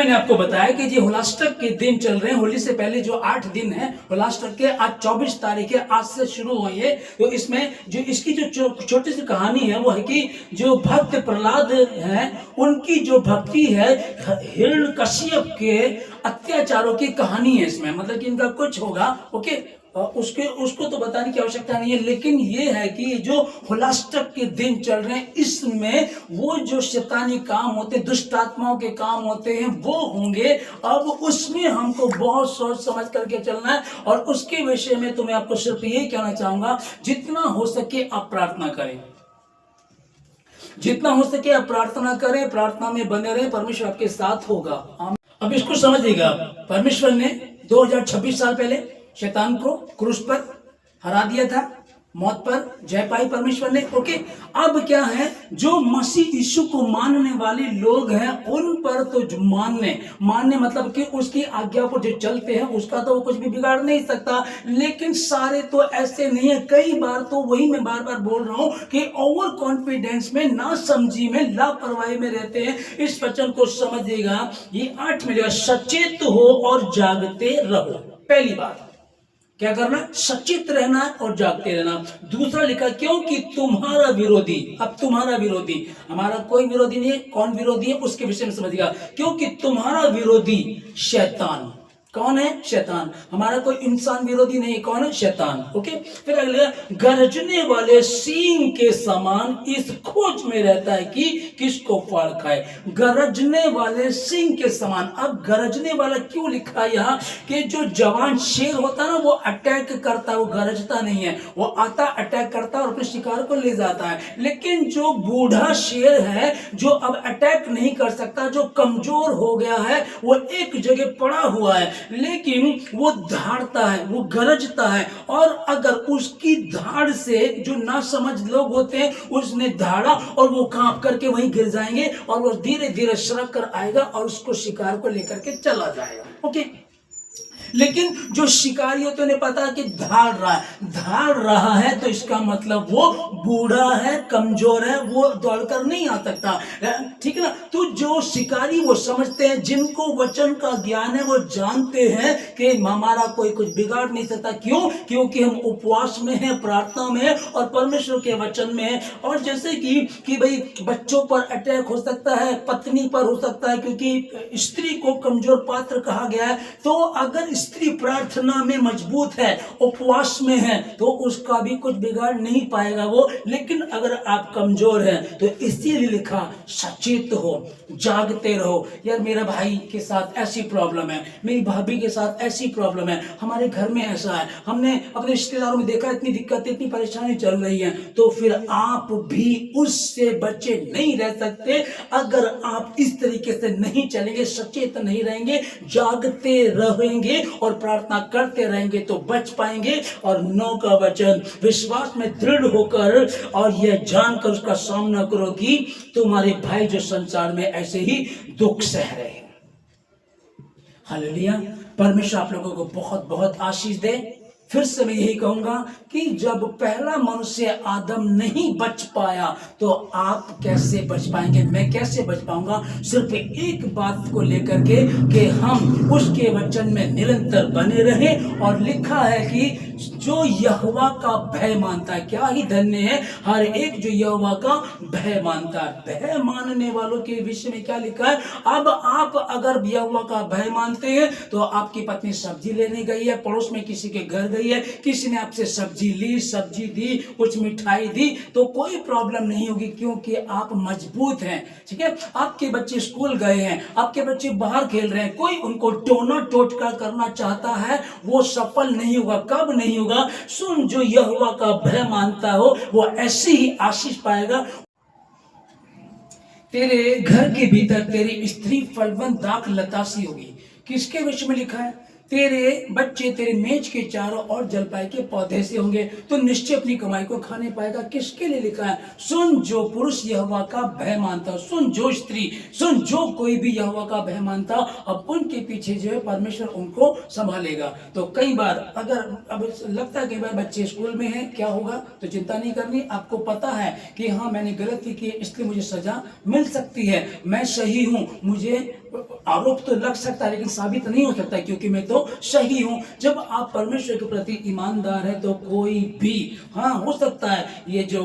मैंने आपको बताया कि ये होलाष्टक के दिन चल रहे हैं। होली से पहले जो 8 दिन है होलाष्टक के, आज 24 तारीख है, आज से शुरू हुई है। तो इसमें जो इसकी जो छोटी सी कहानी है वो है कि जो भक्त प्रहलाद हैं उनकी जो भक्ति है हिरण्यकश्यप के अत्याचारों की कहानी है इसमें, मतलब कि इनका कुछ होगा। ओके, उसको तो बताने की आवश्यकता नहीं है, लेकिन ये है कि जो होलाष्टक के दिन चल रहे हैं इसमें वो जो शैतानी काम होते, दुष्ट आत्माओं के काम होते हैं वो होंगे। अब उसमें हमको बहुत सोच समझ करके चलना है, और उसके विषय में तो मैं आपको सिर्फ यही कहना चाहूंगा, जितना हो सके आप प्रार्थना करें, जितना हो सके आप प्रार्थना करें, प्रार्थना में बने रहें, परमेश्वर आपके साथ होगा। अब इसको समझिएगा, परमेश्वर ने 2026 साल पहले शैतान को क्रूस पर हरा दिया था, मौत पर जय पाई परमेश्वर ने। ओके, अब क्या है, जो मसीह यीशु को मानने वाले लोग हैं उन पर तो जो मानने मतलब कि उसकी आज्ञा पर जो चलते हैं उसका तो वो कुछ भी बिगाड़ नहीं सकता, लेकिन सारे तो ऐसे नहीं है। कई बार तो वही मैं बार बार बोल रहा हूं कि ओवर कॉन्फिडेंस में, ना समझी में, लापरवाही में रहते हैं। इस वचन को समझिएगा, ये 8 मिलेगा, सचेत हो और जागते रहो। पहली बात क्या करना, सचेत रहना और जागते रहना। दूसरा लिखा, क्योंकि तुम्हारा विरोधी, अब तुम्हारा विरोधी, हमारा कोई विरोधी नहीं है, कौन विरोधी है उसके विषय में समझिएगा। क्योंकि तुम्हारा विरोधी शैतान, कौन है, शैतान। हमारा कोई इंसान विरोधी नहीं, कौन है, शैतान। ओके, फिर अगले, गरजने वाले सिंह के समान इस खोज में रहता है कि किसको फाड़ खाए। गरजने वाले सिंह के समान। अब गरजने वाला क्यों लिखा है यहाँ, कि जो जवान शेर होता है ना वो अटैक करता है, वो गरजता नहीं है, वो आता अटैक करता है और अपने शिकार को ले जाता है। लेकिन जो बूढ़ा शेर है, जो अब अटैक नहीं कर सकता, जो कमजोर हो गया है, वो एक जगह पड़ा हुआ है, लेकिन वो धाड़ता है, वो गरजता है, और अगर उसकी धाड़ से जो नासमझ लोग होते हैं उसने धाड़ा और वो कांप करके वहीं गिर जाएंगे, और वो धीरे धीरे सरक कर आएगा और उसको शिकार को लेकर के चला जाएगा। ओके, लेकिन जो शिकारी होते उन्हें पता है कि धाड़ रहा है तो इसका मतलब वो बूढ़ा है, कमजोर है, वो दौड़कर नहीं आ सकता, ठीक है ना। तो जो शिकारी वो समझते हैं, जिनको वचन का ज्ञान है, वो जानते हैं कि हमारा कोई कुछ बिगाड़ नहीं सकता। क्यों? क्योंकि हम उपवास में हैं, प्रार्थना में हैं और परमेश्वर के वचन में हैं। और जैसे कि भाई बच्चों पर अटैक हो सकता है, पत्नी पर हो सकता है, क्योंकि स्त्री को कमजोर पात्र कहा गया है। तो अगर स्त्री प्रार्थना में मजबूत है, उपवास में है, तो उसका भी कुछ बिगाड़ नहीं पाएगा वो। लेकिन अगर आप कमजोर हैं तो इसीलिए लिखा, सचेत हो, जागते रहो। यार मेरा भाई के साथ ऐसी प्रॉब्लम है, मेरी भाभी के साथ ऐसी प्रॉब्लम है, हमारे घर में ऐसा है, हमने अपने रिश्तेदारों में देखा इतनी दिक्कत, इतनी परेशानी चल रही है, तो फिर आप भी उससे बचे नहीं रह सकते। अगर आप इस तरीके से नहीं चलेंगे, सचेत नहीं रहेंगे, जागते रहेंगे और प्रार्थना करते रहेंगे तो बच पाएंगे। और 9 का वचन, विश्वास में दृढ़ होकर और यह जानकर उसका सामना करो कि तुम्हारे भाई जो संसार में ऐसे ही दुख सह रहे हैं। हालेलुया, परमेश्वर आप लोगों को बहुत बहुत आशीष दे। फिर से मैं यही कहूंगा कि जब पहला मनुष्य आदम नहीं बच पाया तो आप कैसे बच पाएंगे, मैं कैसे बच पाऊंगा। सिर्फ एक बात को लेकर के कि हम उसके वचन में निरंतर बने रहें। और लिखा है कि जो यहोवा का भय मानता है, क्या ही धन्य है हर एक जो यहोवा का भय मानता है। भय मानने वालों के विषय में क्या लिखा है, अब आप अगर यहोवा का भय मानते हैं तो आपकी पत्नी सब्जी लेने गई है, पड़ोस में किसी के घर गई है, किसी ने आपसे सब्जी ली, सब्जी दी, कुछ मिठाई दी, तो कोई प्रॉब्लम नहीं होगी, क्योंकि आप मजबूत हैं। ठीक है, आपके बच्चे स्कूल गए हैं, आपके बच्चे बाहर खेल रहे हैं, कोई उनको टोना टोटका करना चाहता है, वो सफल नहीं होगा। कब नहीं होगा? सुन, जो यहोवा का भय मानता हो वो ऐसी ही आशीष पाएगा। तेरे घर के भीतर तेरी स्त्री फलवंत दाख लतासी होगी। किसके विषय में लिखा है? तेरे बच्चे तेरे मेज के चारों ओर जलपाई के पौधे से होंगे, तो निश्चय अपनी कमाई को खाने पाएगा। किसके लिए लिखा है? सुन, जो पुरुष यहोवा का भय मानता, सुन जो स्त्री, सुन जो कोई भी यहोवा का भय मानता, अब उनके पीछे जो है परमेश्वर उनको संभालेगा। तो कई बार अगर अब लगता है कि भाई बच्चे स्कूल में हैं, क्या होगा, तो चिंता नहीं करनी। आपको पता है कि हाँ मैंने गलती की इसलिए मुझे सजा मिल सकती है, मैं सही हूँ, मुझे आरोप तो लग सकता है लेकिन साबित नहीं हो सकता क्योंकि मैं तो सही हूं। जब आप परमेश्वर के प्रति ईमानदार हैं तो कोई भी, हाँ हो सकता है ये जो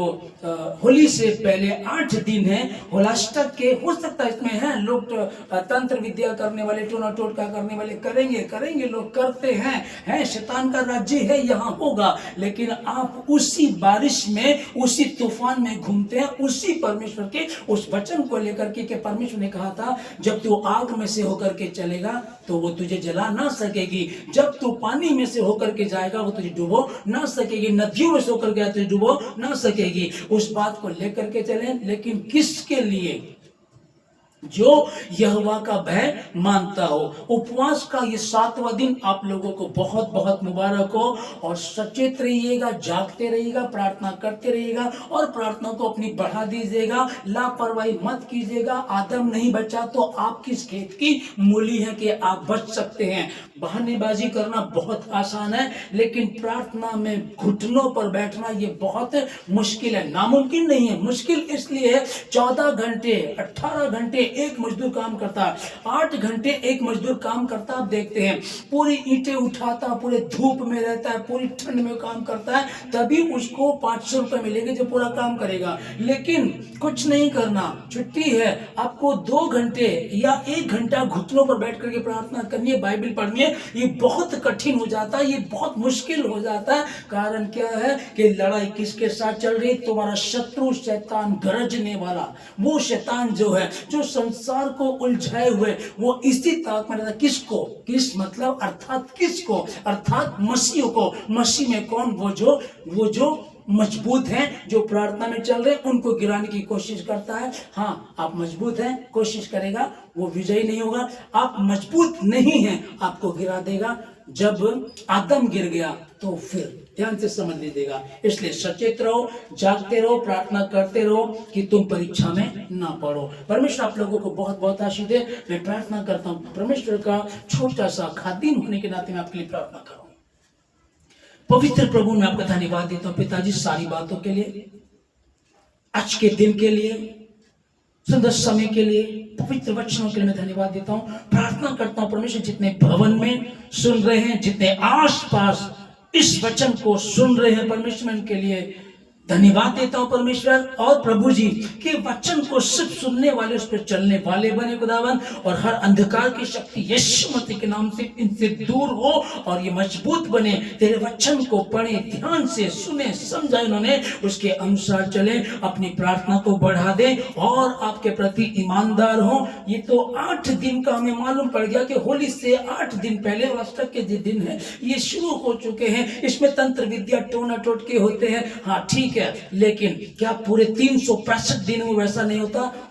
होली से पहले 8 दिन है होलाष्टक के, हो सकता है इसमें है लोग तंत्र विद्या करने वाले, टोना टोटका करने वाले करेंगे लोग करते हैं शैतान का राज्य है यहाँ होगा, लेकिन आप उसी बारिश में उसी तूफान में घूमते हैं उसी परमेश्वर के उस वचन को लेकर के परमेश्वर ने कहा था जब तू आग में से होकर के चलेगा तो वो तुझे जला ना सकेगी, जब तू पानी में से होकर के जाएगा वो तुझे डुबो ना सकेगी, नदियों में से होकर के तुझे डुबो ना सकेगी। उस बात को लेकर के चले, लेकिन किसके लिए? जो यहोवा का भय मानता हो। उपवास का ये 7वां दिन आप लोगों को बहुत बहुत मुबारक हो और सचेत रहिएगा, जागते रहिएगा, प्रार्थना करते रहिएगा और प्रार्थना को अपनी बढ़ा दीजिएगा, लापरवाही मत कीजिएगा। आदम नहीं बचा तो आप किस खेत की मूली है कि आप बच सकते हैं। बहानेबाजी करना बहुत आसान है लेकिन प्रार्थना में घुटनों पर बैठना ये बहुत मुश्किल है, नामुमकिन नहीं है। मुश्किल इसलिए है 14 घंटे 18 घंटे एक मजदूर काम करता है, 8 घंटे एक मजदूर काम करता, आप देखते हैं पूरी ईंटें उठाता, पूरे धूप में रहता है, पूरी ठंड में काम करता है, तभी उसको 500 रुपए मिलेंगे जो पूरा काम करेगा। लेकिन कुछ नहीं करना, छुट्टी है, आपको 2 घंटे या 1 घंटा घुटनों पर बैठ करके प्रार्थना करनी है, बाइबल पढ़नी है, ये बहुत कठिन हो जाता है, ये बहुत मुश्किल हो जाता है। कारण क्या है कि लड़ाई किसके साथ चल रही? तुम्हारा शत्रु शैतान, गरजने वाला वो शैतान जो है, जो संसार को उलझाए हुए, वो इसी ताक में रहता। किसको? किस मतलब अर्थात किसको? अर्थात मसीह को। मसीह में कौन? वो जो मजबूत हैं, जो प्रार्थना में चल रहे हैं, उनको गिराने की कोशिश करता है। हाँ, आप मजबूत हैं, कोशिश करेगा, वो विजयी नहीं होगा। आप मजबूत नहीं हैं, आपको गिरा देगा। जब आदम गिर गया तो फिर ध्यान से समझ लीजिएगा। इसलिए सचेत रहो, जागते रहो, प्रार्थना करते रहो कि तुम परीक्षा में ना पड़ो। परमेश्वर आप लोगों को बहुत बहुत आशीष दे। मैं प्रार्थना करता हूँ, परमेश्वर का छोटा सा खादिम होने के नाते मैं आपके लिए प्रार्थना करूँ। पवित्र प्रभु मैं आपका धन्यवाद देता हूँ पिताजी, सारी बातों के लिए, आज के दिन के लिए, सुंदर समय के लिए, पवित्र वचनों के लिए मैं धन्यवाद देता हूँ। प्रार्थना करता हूँ परमेश्वर जितने भवन में सुन रहे हैं, जितने आसपास इस वचन को सुन रहे हैं, परमेश्वर उनके लिए धन्यवाद देता हूं परमेश्वर। और प्रभु जी के वचन को सिर्फ सुनने वाले, उस पर चलने वाले बने खुदावन, और हर अंधकार की शक्ति यीशु मसीह के नाम से इनसे दूर हो और ये मजबूत बने। तेरे वचन को पढ़े, ध्यान से सुने, समझा इन्होंने, उसके अनुसार चले, अपनी प्रार्थना को बढ़ा दे और आपके प्रति ईमानदार हो। ये तो 8 दिन का हमें मालूम पड़ गया कि होली से 8 दिन पहले अष्टक के जो दिन है ये शुरू हो चुके हैं। इसमें तंत्र विद्या, टोना टोटके होते हैं, हाँ ठीक है, लेकिन क्या पूरे 365 दिनों में वैसा नहीं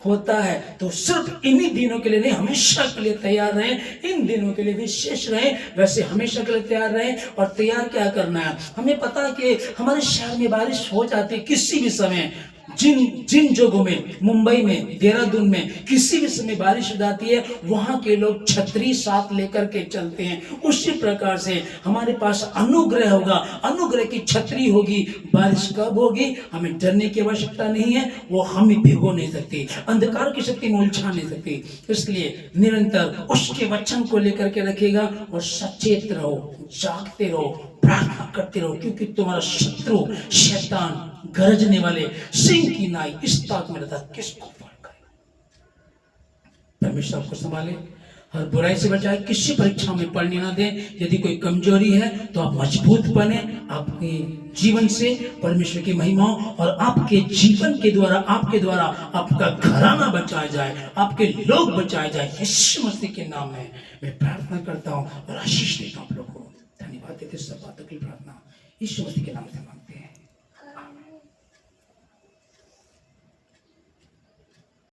होता है। तो सिर्फ इन्हीं दिनों के लिए नहीं, हमेशा के लिए तैयार रहें, इन दिनों के लिए विशेष रहें, वैसे हमेशा के लिए तैयार रहें। और तैयार क्या करना है? हमें पता है कि हमारे शहर में बारिश हो जाती है किसी भी समय, जिन जगहों में, मुंबई में, देहरादून में किसी भी समय बारिश हो जाती है, वहां के लोग छतरी साथ लेकर के चलते हैं। उसी प्रकार से हमारे पास अनुग्रह होगा, अनुग्रह की छतरी होगी। बारिश कब होगी हमें डरने की आवश्यकता नहीं है, वो हमें भिगो नहीं सकती, अंधकार की शक्ति में उलझा नहीं सकती। इसलिए निरंतर उसके वचन को लेकर के रखेगा और सचेत रहो, जागते रहो, प्रार्थना करते रहो, क्योंकि तुम्हारा शत्रु शैतान, गरजने वाले सिंह की नाई इस ताक में रहता, किसको पार करेगा? परमेश्वर आपको संभाले, हर बुराई से बचाए, किसी परीक्षा में पड़ने ना दे। यदि कोई कमजोरी है तो आप मजबूत बने, आपके जीवन से परमेश्वर की महिमा और आपके जीवन के द्वारा, आपके द्वारा आपका घराना बचाया जाए, आपके लोग बचाए जाए। यीशु मसीह के नाम में मैं प्रार्थना करता हूँ और आशीष देता हूँ आप लोगों को। धन्यवाद देते सब बातों की प्रार्थना यीशु मसीह के नाम से मांगता हूं।